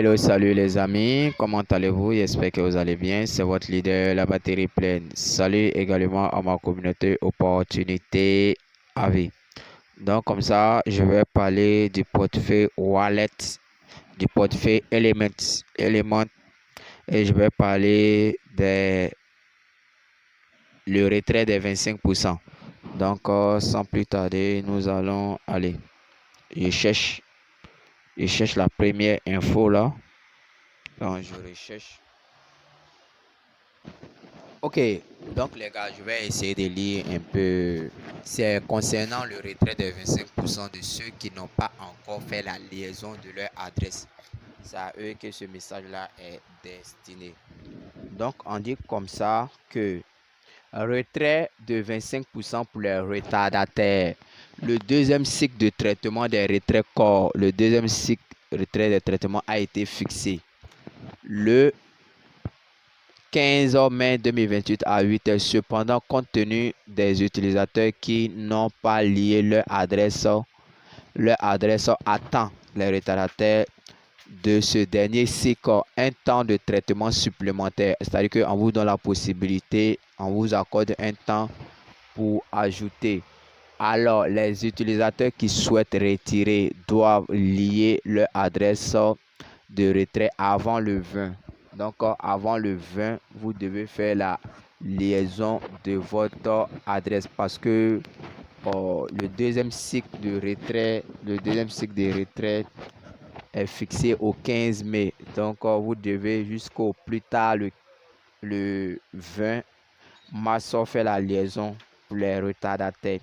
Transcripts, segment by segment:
Hello, salut les amis, comment allez-vous? J'espère que vous allez bien. C'est votre leader, la batterie pleine. Salut également à ma communauté Opportunité à vie. Donc comme ça, je vais parler du portefeuille Wallet, du portefeuille Element et je vais parler de le retrait des 25%. Donc sans plus tarder, nous allons aller. Je cherche la première info là. Donc je recherche. Ok, donc les gars, je vais essayer de lire un peu. C'est concernant le retrait de 25% de ceux qui n'ont pas encore fait la liaison de leur adresse. C'est à eux que ce message-là est destiné. Donc, on dit comme ça que retrait de 25% pour les retardataires. Le deuxième cycle de traitement des retraits corps, le deuxième cycle de retrait des traitements a été fixé le 15 mai 2028 à 8h. Cependant, compte tenu des utilisateurs qui n'ont pas lié leur adresse à temps, les retardataires de ce dernier cycle un temps de traitement supplémentaire. C'est-à-dire qu'on vous donne la possibilité, on vous accorde un temps pour ajouter. Alors, les utilisateurs qui souhaitent retirer doivent lier leur adresse de retrait avant le 20. Donc, avant le 20, vous devez faire la liaison de votre adresse parce que le deuxième cycle de retrait est fixé au 15 mai. Donc, vous devez jusqu'au plus tard le 20 mars faire la liaison pour les retardataires.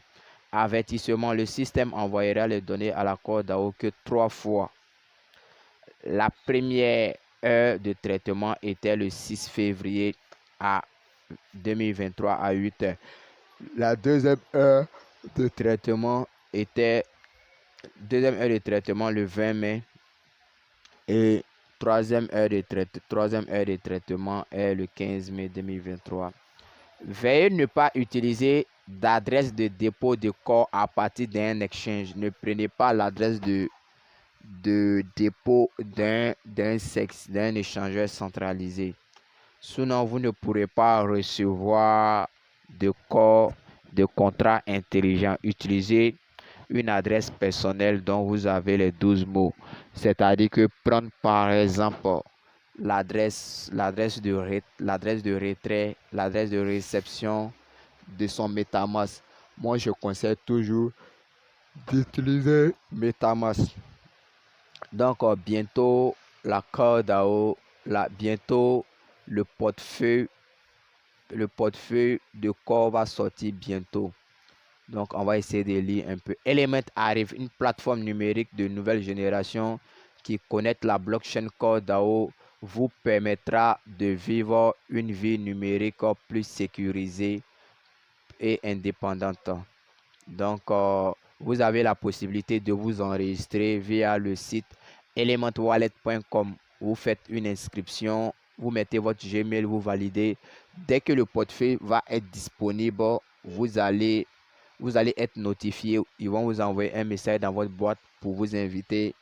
Avertissement, le système envoyera les données à la Côte d'Ivoire que 3 fois. La première heure de traitement était le 6 février à 2023 à 8 heures. La deuxième heure de traitement était le 20 mai et troisième heure de traitement est le 15 mai 2023. Veuillez ne pas utiliser d'adresse de dépôt de corps à partir d'un exchange. Ne prenez pas l'adresse de dépôt d'un échangeur centralisé. Sinon, vous ne pourrez pas recevoir de corps de contrat intelligent. Utilisez une adresse personnelle dont vous avez les 12 mots. C'est-à-dire que prendre par exemple l'adresse de retrait, l'adresse de réception de son MetaMask. Moi, je conseille toujours d'utiliser MetaMask. Donc, bientôt, la corde DAO, bientôt, le portefeuille de corps va sortir bientôt. Donc, on va essayer de lire un peu. Element arrive, une plateforme numérique de nouvelle génération qui connecte la blockchain Core DAO vous permettra de vivre une vie numérique plus sécurisée et indépendante. Donc, vous avez la possibilité de vous enregistrer via le site elementwallet.com. Vous faites une inscription, vous mettez votre Gmail, vous validez. Dès que le portefeuille va être disponible, vous allez être notifié. Ils vont vous envoyer un message dans votre boîte pour vous inviter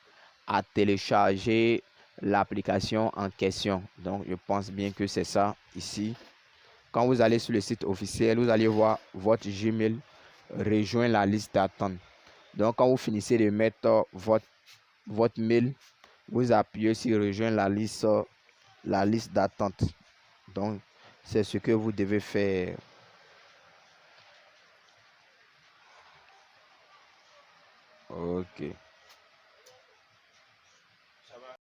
à télécharger l'application en question. Donc, je pense bien que c'est ça ici. Quand vous allez sur le site officiel, vous allez voir votre Gmail rejoindre la liste d'attente. Donc, quand vous finissez de mettre votre mail, vous appuyez sur rejoindre la liste d'attente. Donc, c'est ce que vous devez faire. Ok.